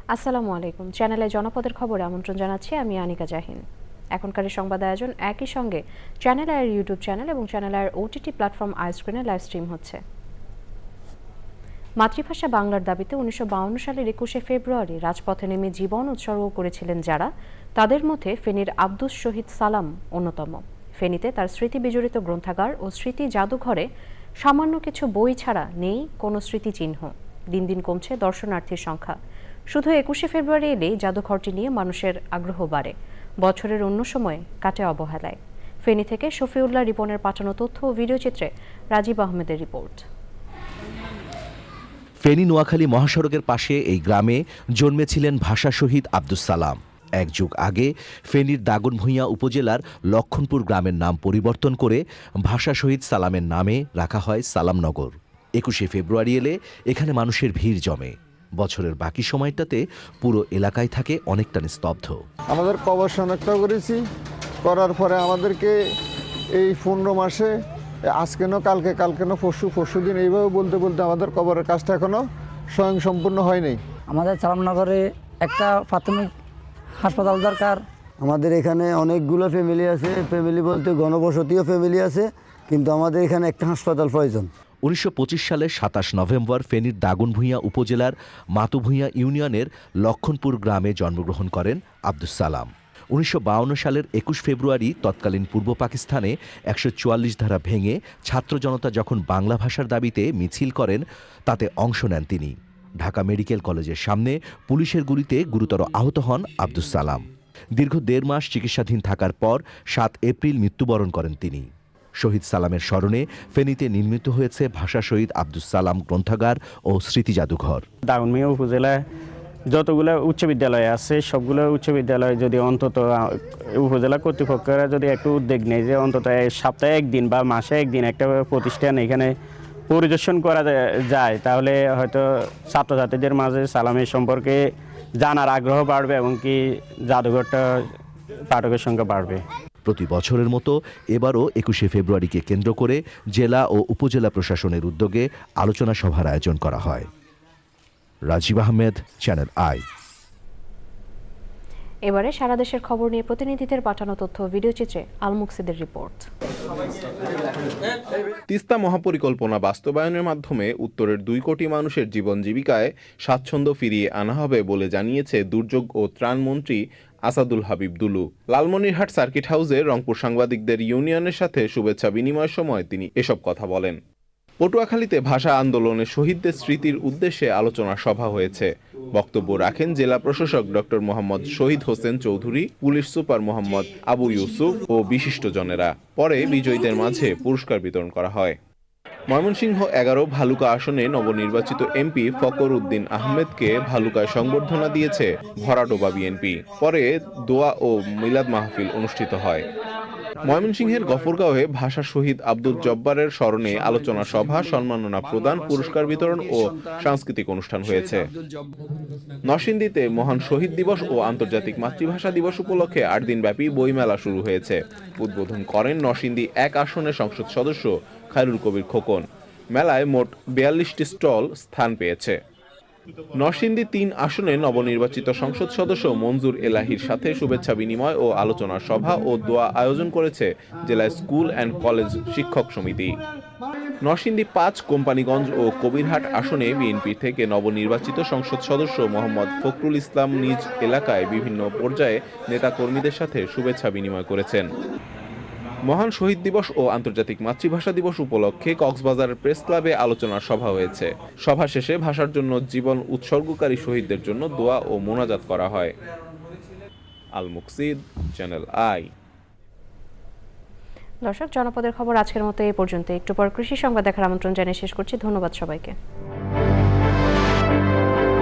আসসালামু আলাইকুম। চ্যানেলে জনপদের খবরে আমন্ত্রণ জানাচ্ছি আমি আনিকা জাহিন। এখনকার সংবাদ আয়োজন একই সঙ্গে চ্যানেল আয়ের ইউটিউব চ্যানেল এবং চ্যানেল আয়ের ওটিটি প্ল্যাটফর্ম আইস্ক্রিনে লাইভ স্ট্রিম হচ্ছে। মাতৃভাষা বাংলার দাবিতে ১৯৫২ সালের ২১শে ফেব্রুয়ারি রাজপথে নেমে জীবন উৎসর্গ করেছিলেন যারা, তাদের মধ্যে ফেনীর আব্দুস শহীদ সালাম অন্যতম। ফেনীতে তার স্মৃতি বিজড়িত গ্রন্থাগার ও স্মৃতি জাদুঘরে সামান্য কিছু বই ছাড়া নেই কোনো স্মৃতিচিহ্ন। দিন দিন কমছে দর্শনার্থীর সংখ্যা। শুধু ২১শে ফেব্রুয়ারি এলেই জাদুঘরটি নিয়ে মানুষের আগ্রহ বাড়ে, বছরের অন্য সময়ে কাটে অবহেলায়। ফেনী থেকে শফিউল্লাহ রিপনের পাঠানো তথ্য ও ভিডিওচিত্রে রাজীব আহমেদের রিপোর্ট। ফেনী নোয়াখালী মহাসড়কের পাশে এই গ্রামে জন্মেছিলেন ভাষা শহীদ আব্দুস সালাম। এক যুগ আগে ফেনীর দাগনভূঞা উপজেলার লক্ষণপুর গ্রামের নাম পরিবর্তন করে ভাষা শহীদ সালামের নামে রাখা হয় সালামনগর। ২১শে ফেব্রুয়ারি এলে এখানে মানুষের ভিড় জমে। বছরের বাকি সময়টাতে পুরো এলাকায় থাকে অনেকটা নিস্তব্ধ। আমাদের কবর শনাক্ত করেছি, করার পরে আমাদেরকে এই ১৫ মাসে আজকেনও কালকেনও পরশু দিন এইভাবে বলতে বলতে আমাদের কবরের কাজটা এখনও স্বয়ংসম্পূর্ণ হয়নি। আমাদের সালামনগরে একটা প্রাথমিক হাসপাতাল দরকার। আমাদের এখানে অনেকগুলো ফ্যামিলি আছে, ফ্যামিলি বলতে ঘনবসতিও ফ্যামিলি আছে, কিন্তু আমাদের এখানে একটা হাসপাতাল প্রয়োজন। ১৯২৫ সালের ২৭ নভেম্বর ফেনীর দাগনভূঞা উপজেলার মাতুভূঞা ইউনিয়নের লক্ষণপুর গ্রামে জন্মগ্রহণ করেন আব্দুস সালাম। ১৯৫২ সালের ২১ ফেব্রুয়ারি তৎকালীন পূর্ব পাকিস্তানে ১৪৪ ধারা ভেঙে ছাত্র জনতা যখন বাংলা ভাষার দাবিতে মিছিল করেন, তাতে অংশ নেন তিনি। ঢাকা মেডিকেল কলেজের সামনে পুলিশের গুলিতে গুরুতর আহত হন আব্দুস সালাম। দীর্ঘ ১.৫ মাস চিকিৎসাধীন থাকার পর ৭ এপ্রিল মৃত্যুবরণ করেন তিনি। শহীদ সালামের স্মরণে ফেনীতে নির্মিত হয়েছে ভাষা শহীদ আব্দুস সালাম গ্রন্থাগার ও স্মৃতি জাদুঘর। দাগনভূঞা উপজেলায় যতগুলো উচ্চ বিদ্যালয় আছে সবগুলো উচ্চ বিদ্যালয় যদি অন্তত উপজেলা কর্তৃপক্ষরা যদি একটু উদ্যোগ নেয় যে অন্তত সপ্তাহে একদিন বা মাসে একদিন একটা প্রতিষ্ঠান এখানে পরিদর্শন করা যায়, তাহলে হয়তো ছাত্রছাত্রীদের মাঝে সালামের সম্পর্কে জানার আগ্রহ বাড়বে এবং কি জাদুঘরটা পাঠকের সংখ্যা বাড়বে। প্রতি বছরের মতো এবারও ২১শে ফেব্রুয়ারিকে কেন্দ্র করে জেলা ও উপজেলা প্রশাসনের উদ্যোগে আলোচনা সভার আয়োজন করা হয়। Rajib Ahmed, channel I. এবারে সারা দেশের খবর নিয়ে প্রতিনিধিদের পাঠানো তথ্য ও ভিডিওচিত্রে আল মুকসিদের রিপোর্ট। তিস্তা মহাপরিকল্পনা বাস্তবায়নের মাধ্যমে উত্তরের ২ কোটি মানুষের জীবন জীবিকায় স্বাচ্ছন্দ্য ফিরিয়ে আনা হবে বলে জানিয়েছে দুর্যোগ ও ত্রাণ মন্ত্রী আসাদুল হাবিব দুলু। লালমনিরহাট সার্কিট হাউসে রংপুর সাংবাদিকদের ইউনিয়নের সাথে শুভেচ্ছা বিনিময়ের সময় তিনি এসব কথা বলেন। পটুয়াখালীতে ভাষা আন্দোলনে শহীদদের স্মৃতির উদ্দেশ্যে আলোচনা সভা হয়েছে। বক্তব্য রাখেন জেলা প্রশাসক ডক্টর মোহাম্মদ শহীদ হোসেন চৌধুরী, পুলিশ সুপার মোহাম্মদ আবু ইউসুফ ও বিশিষ্টজনেরা। পরে বিজয়ীদের মাঝে পুরস্কার বিতরণ করা হয়। ময়মনসিংহ ১১ ভালুকা আসনে নবনির্বাচিত এমপি ফকর উদ্দিন আহমেদকে ভালুকায় সংবর্ধনা দিয়েছে ভরাডোবা বিএনপি। পরে দোয়া ও মিলাদ মাহফিল অনুষ্ঠিত হয়। ময়মনসিংহের গফরগাঁওয়ে ভাষা শহীদ আব্দুল জব্বারের স্মরণে আলোচনা সভা, সম্মাননা প্রদান, পুরস্কার বিতরণ ও সাংস্কৃতিক অনুষ্ঠান হয়েছে। নরসিংদীতে মহান শহীদ দিবস ও আন্তর্জাতিক মাতৃভাষা দিবস উপলক্ষে ৮ দিনব্যাপী বইমেলা শুরু হয়েছে। উদ্বোধন করেন নরসিংদী ১ আসনের সংসদ সদস্য খায়রুল কবির খোকন। মেলায় মোট ৪২টি স্টল স্থান পেয়েছে। নরসিংদী ৩ আসনে নবনির্বাচিত সংসদ সদস্য মঞ্জুর এলাহির সাথে শুভেচ্ছা বিনিময় ও আলোচনা সভা ও দোয়া আয়োজন করেছে জেলা স্কুল অ্যান্ড কলেজ শিক্ষক সমিতি। নরসিংদী ৫, কোম্পানীগঞ্জ ও কবিরহাট আসনে বিএনপি থেকে নবনির্বাচিত সংসদ সদস্য মোহাম্মদ ফখরুল ইসলাম নিজ এলাকায় বিভিন্ন পর্যায়ে নেতাকর্মীদের সাথে শুভেচ্ছা বিনিময় করেছেন। মহান শহীদ দিবস ও আন্তর্জাতিক মাতৃভাষা দিবস উপলক্ষে কক্সবাজারের প্রেস ক্লাবে আলোচনা সভা হয়েছে। সভা শেষে ভাষার জন্য জীবন উৎসর্গকারী শহীদদের জন্য দোয়া ও মোনাজাত করা হয়। আল মুকসিদ, চ্যানেল আই। দর্শক, জনপদের খবর আজকের মতো এই পর্যন্ত। একটু পর কৃষি সংবাদ দেখার আমন্ত্রণ জানিয়ে শেষ করছি। ধন্যবাদ সবাইকে।